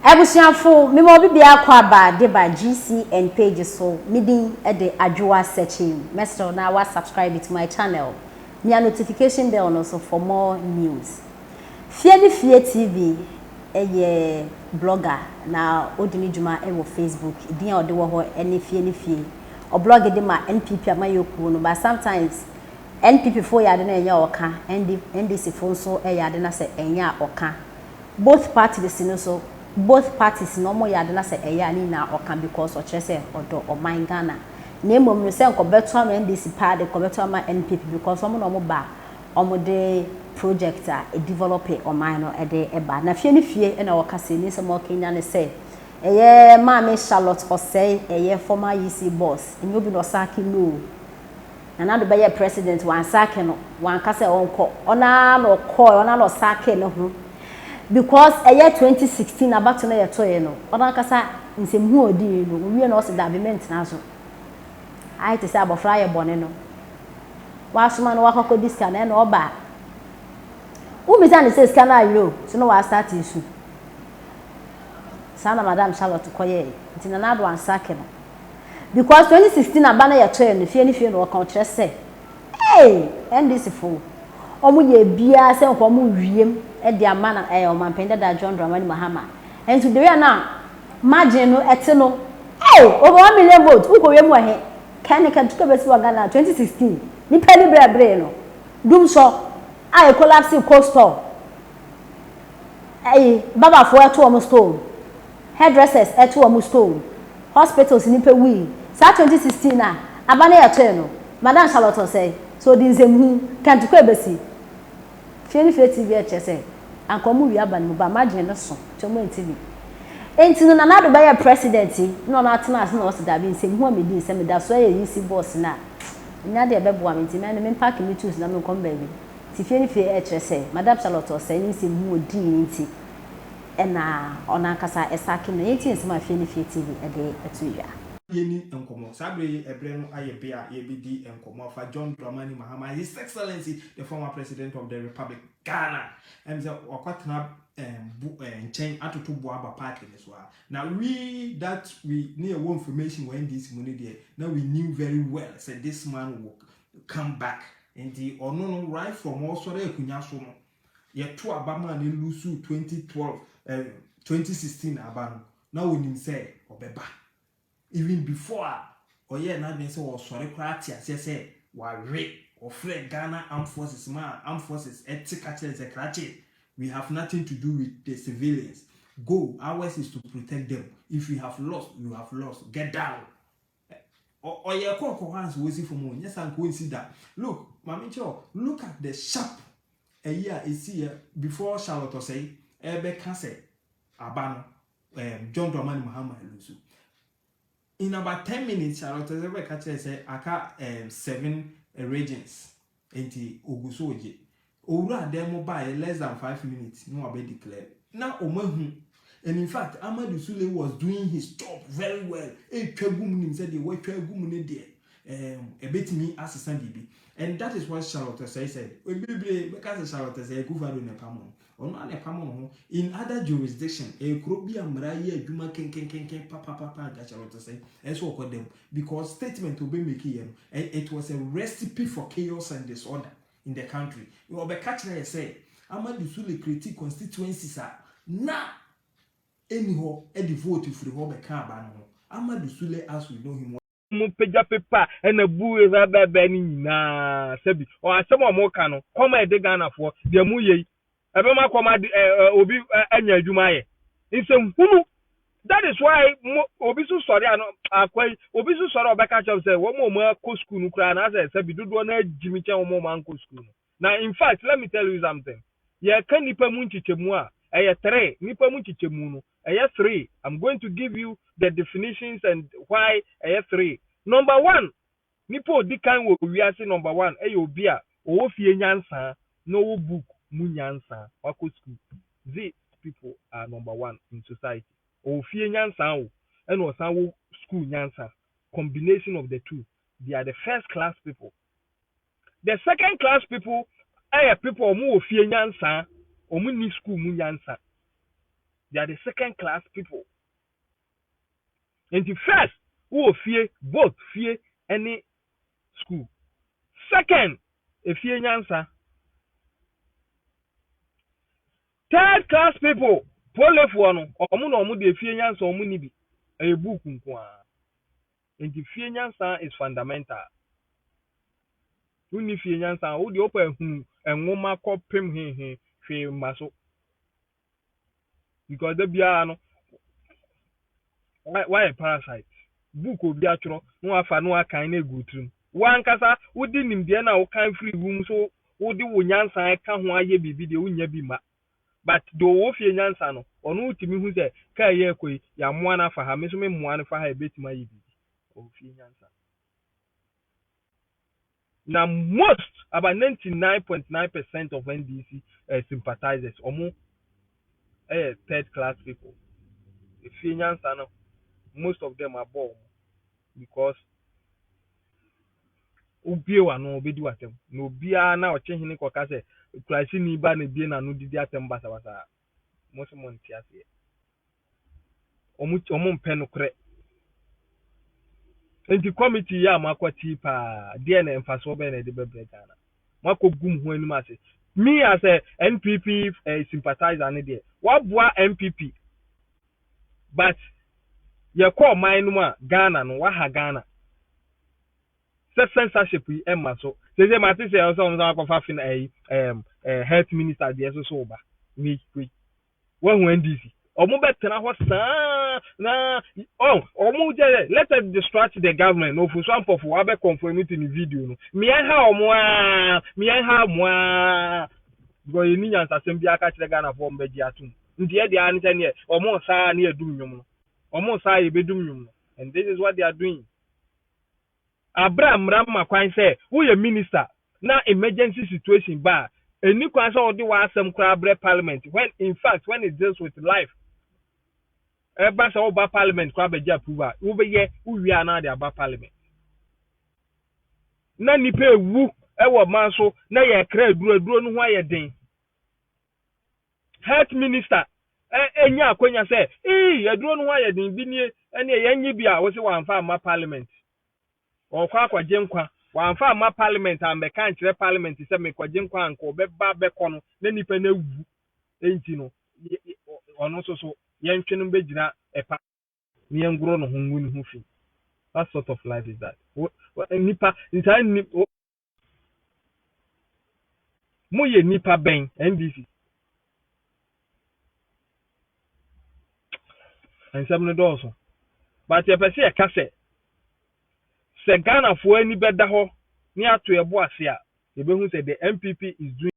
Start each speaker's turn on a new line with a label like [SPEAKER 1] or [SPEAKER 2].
[SPEAKER 1] Ebusiafo me mo bibia akwa ba de ba GC and page so midin e de adwoa searching mesto na wa subscribe to my channel nia notification bell no so for more news. Fie TV eye blogger na odini djuma e wo Facebook din a ode wo ho ene fie o blog de ma NPP amayoku no but sometimes NPP fo yade na enya oka NDC fo so e yade na se enya oka both parties no so both parties no more yade na se eya ni na oka because o chese odo o man Ghana na emom no se nkobeto am NDC party nkobeto am NPP because omo no mo ba omo de project a develop o man no e de eba na fie ni fie na woka se ni se mo Kenya ne se eye maame Charlotte Osei eye former EC boss enyo bi no saki no na do be ye president wan saki no wan ka se onko ona no call ona no saki no ho because year 2016 about to na yeto ye no ona kasa nsemhu odi no wie na o se government na so ai te say abofra ye bone no wa soma no wakoko diska na no oba u mi say say scan ayo so no wa start issue sana madam Charlotte koye ntina na do ansake no because 2016 aba na yeto ye no fie no kan kire say hey NDC fo omu ye bia se nko mu wiem e di ama na o mampenda da John Dramani Mahama entu de we na margin no ete no over 1 million votes uko we mu ahe kan ka tuka besi wa Ghana 2016 ni peli bre no dum so ai collapse coastal baba fo eto o stone hairdressers eto o stone hospitals ni pe wi sa 2016 na aba na yeto no madam Charlotte say so di nzemhu kan tuka besi fie TV chese ankomu wi aba no ba margin no so chomo ntini entino na na do ba ya president no na atena ase na o se da bi nsemhu amedi nsem da so ya yisi boss na nya de bebo am ntimi na me pack me tools na me kom ba bi ti fie chese madam Charlotte Osei ni nsemhu odi nti na ona kasa esake no yenti nsem afie TV e de etu ya
[SPEAKER 2] yeni enkomo sabre ebre no aye a ye bi di enkomo fa John Dramani Mahama, His Excellency the former president of the Republic Ghana and the okwatena chain atoto boaba party as well. Now we near one information when this money there now we knew very well said this man will come back and the no right from also there kunya so no ye to abama ne lusu 2012 2016 abano now we nim say obeba even before or yeah na been say was sorry kwati say wa re or fred Ghana armed forces ethical we have nothing to do with the civilians. Go, ours is to protect them. If you have lost, you have lost. Get down. Or your cocoa hands was for more. Yes, I'm going to see that. Look, Mammy Cho, look at the sharp a year is here before Charlotte Osei, Ebe Kase, Abano, John Dramani Mahama Lusu. In about 10 minutes, Charlotte Osei say, Aka 7 regions, enti Ogusoji. Ora demo by less than 5 minutes, no be declared. Now Omahu. And in fact, Amadou Sule was doing his job very well. A twagum said the way twagum there. A bit me as a Sandy. And that is what Charlotte Osei said. Because Charlotte Osei Guvaro Nepamon. Or not Nepamon. In other jurisdiction, a Krobia Mraya Juma Ken Papa that Charlotte Osei. As well call them. Because statement to be making it was a recipe for chaos and disorder in the country. You will be catching say, Amadou Sule critique constituencies are na anyhow a vote if the whole Becabano. Amadou Sule, as we know him.
[SPEAKER 3] Mupeja paper and a boo is a baby na sebi or some more cano. Come at the Ghana for the Muye. Abema Comad Obi Anya Jumaye. It's a who. That is why Obisu sorry and Obisu sorry Becca say one more school Nukran as I said, we do one Jimmy Chan more manco school. Now, in fact, let me tell you something. Ya can nipa munchi chemua, aya 3, nipa munchi chemuno, aya 3. I'm going to give you the definitions and why aya 3. Number 1, nipo di kan wo wiase number 1, ayo bia, o fie nyansa, no book mu nyansa, wako school. These people are number 1 in society. O fie nyansa o, and o san school nyansa. Combination of the two. They are the first class people. The second class people are people who fear nyansa or ni school mu nyansa. They are the second class people. And the first, who fear both fear any school. Second, if you answer. Third class people, poly for no, omu de fear answer omu ni bi. A book nkwa. And the fear answer is fundamental. Who fear answer, who the open and woman call pim he fear maso. Because the biano why a parasite? Book will be actual, no afa no kind of good room. One kasa, who didn't in Diana or kind free room so who do Yansa I can't why ye be the unya be ma. But do wolf ye Yansano, or no to me who say, Kaya kwe, Yamwana for her, Miss One for her bit my baby. Oh, Yansa. Now, most about 99.9% of NDC sympathizers, or more third class people. If Yansano, most of them are born because ubie wa no obedi watem no bia na o chehin ne koka se klasi ni ba na bie na no didi atem basa basa mo se mo ntia se omu mpe no kre enti committee ya makwati pa de na emfaso be na de bebre Ghana mako gum ho anim ase me as a NPP sympathizer ne de wabua MPP but ye call mine no a Ghana no wa ha Ghana censorship yi emma so say mate say also on go fa fin health minister dey so ba we when NDC omo betena ho saa na omo je let us distract the government no for some of wa be confirm it in the video no me ha omo a go ni nyan asem bi aka kire Ghana for mbeji atum ndi e dey an tane omo saa na edum nwum no omo saa e bedum nwum no and this is what they are doing. Abraham Ramma kwan say who a minister na emergency situation ba eni kwan say odi wa asem kra bre parliament when in fact when it deals with life eba say oba parliament kwa be approval wo be ye wi ana de aba parliament na nipa ewu ewo man so na ye kra duro no ho aye den health minister enya akonya say eduro no ho aye den bi ni ene ye nyi bi a wo se wa amfa ma parliament or kwa jenkwa wamfa ma parliament ambe kan kire parliament se me kwa jenkwa anko beba beko no na nipa na wu enti no ono so yentwe no begina epa ni engro no hungu ni hufi. What sort of life is that? Nipa ntan mo ye nipa ben NDC and some no do. But ye pese e ka se Ghana fo ani beda ho ni ato ebo ase a ebehu say the MPP is doing